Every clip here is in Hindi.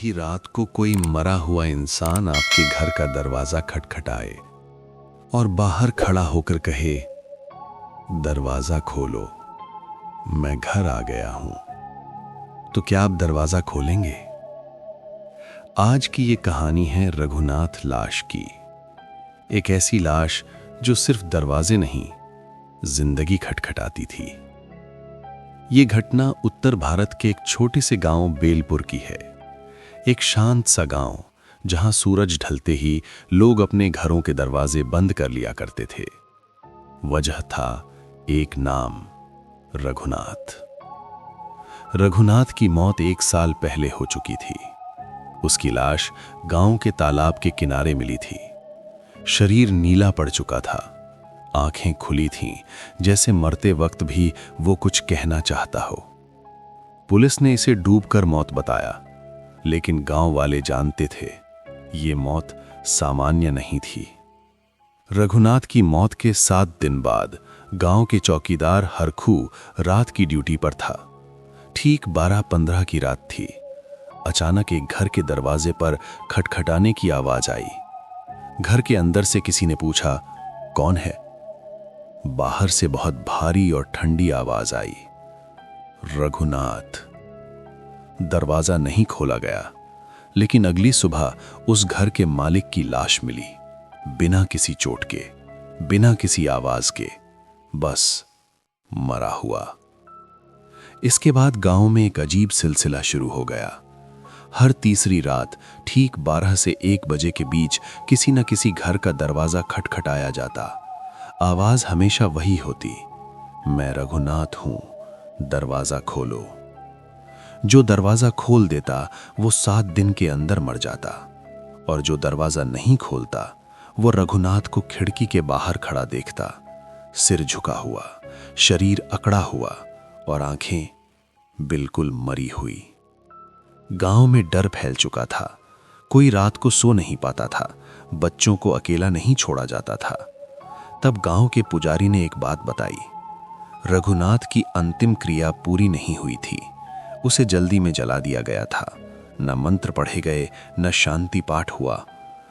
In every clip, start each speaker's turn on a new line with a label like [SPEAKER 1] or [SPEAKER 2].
[SPEAKER 1] आधी रात को कोई मरा हुआ इंसान आपके घर का दरवाजा खटखटाए और बाहर खड़ा होकर कहे, दरवाजा खोलो, मैं घर आ गया हूं, तो क्या आप दरवाजा खोलेंगे? आज की ये कहानी है रघुनाथ लाश की। एक ऐसी लाश जो सिर्फ दरवाजे नहीं, जिंदगी खटखटाती थी। ये घटना उत्तर भारत के एक छोटे से गांव बेलपुर की है। एक शांत सा गांव जहां सूरज ढलते ही लोग अपने घरों के दरवाजे बंद कर लिया करते थे। वजह था एक नाम, रघुनाथ। रघुनाथ की मौत 1 साल पहले हो चुकी थी। उसकी लाश गांव के तालाब के किनारे मिली थी। शरीर नीला पड़ चुका था, आंखें खुली थीं, जैसे मरते वक्त भी वो कुछ कहना चाहता हो। पुलिस ने इसे डूबकर मौत बताया, लेकिन गांव वाले जानते थे ये मौत सामान्य नहीं थी। रघुनाथ की मौत के 7 दिन बाद गांव के चौकीदार हरखू रात की ड्यूटी पर था। ठीक 12:15 की रात थी। अचानक एक घर के दरवाजे पर खटखटाने की आवाज आई। घर के अंदर से किसी ने पूछा, कौन है? बाहर से बहुत भारी और ठंडी आवाज आई, रघुनाथ। दरवाजा नहीं खोला गया, लेकिन अगली सुबह उस घर के मालिक की लाश मिली, बिना किसी चोट के, बिना किसी आवाज के, बस मरा हुआ। इसके बाद गांव में एक अजीब सिलसिला शुरू हो गया। हर तीसरी रात ठीक 12 से 1 बजे के बीच किसी न किसी घर का दरवाजा खटखटाया जाता। आवाज हमेशा वही होती, मैं रघुनाथ हूं, दरवाजा खोलो। जो दरवाजा खोल देता वो 7 दिन के अंदर मर जाता, और जो दरवाजा नहीं खोलता वो रघुनाथ को खिड़की के बाहर खड़ा देखता, सिर झुका हुआ, शरीर अकड़ा हुआ और आंखें बिल्कुल मरी हुई। गांव में डर फैल चुका था। कोई रात को सो नहीं पाता था, बच्चों को अकेला नहीं छोड़ा जाता था। तब गांव के पुजारी ने एक बात बताई, रघुनाथ की अंतिम क्रिया पूरी नहीं हुई थी, उसे जल्दी में जला दिया गया था। न मंत्र पढ़े गए, न शांति पाठ हुआ।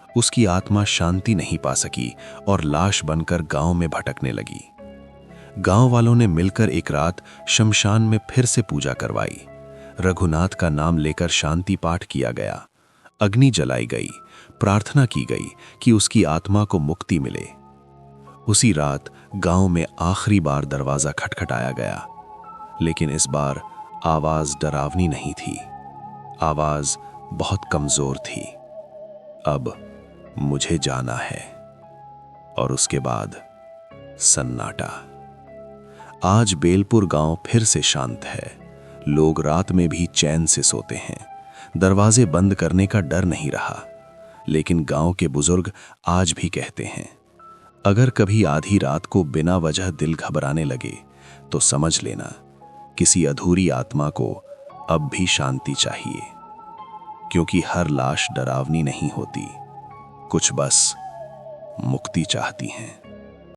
[SPEAKER 1] उसकी आत्मा शांति नहीं पा सकी और लाश बनकर गांव में भटकने लगी। गांव वालों ने मिलकर एक रात शमशान में फिर से पूजा करवाई। रघुनाथ का नाम लेकर शांति पाठ किया गया, अग्नि जलाई गई, प्रार्थना की गई कि उसकी आत्मा को मुक्ति मिले। उसी रात गांव में आखिरी बार दरवाजा खटखटाया गया, लेकिन इस बार आवाज डरावनी नहीं थी, आवाज बहुत कमजोर थी, अब मुझे जाना है। और उसके बाद सन्नाटा। आज बेलपुर गांव फिर से शांत है। लोग रात में भी चैन से सोते हैं। दरवाजे बंद करने का डर नहीं रहा। लेकिन गांव के बुजुर्ग आज भी कहते हैं, अगर कभी आधी रात को बिना वजह दिल घबराने लगे तो समझ लेना किसी अधूरी आत्मा को अब भी शांति चाहिए। क्योंकि हर लाश डरावनी नहीं होती, कुछ बस मुक्ति चाहती हैं।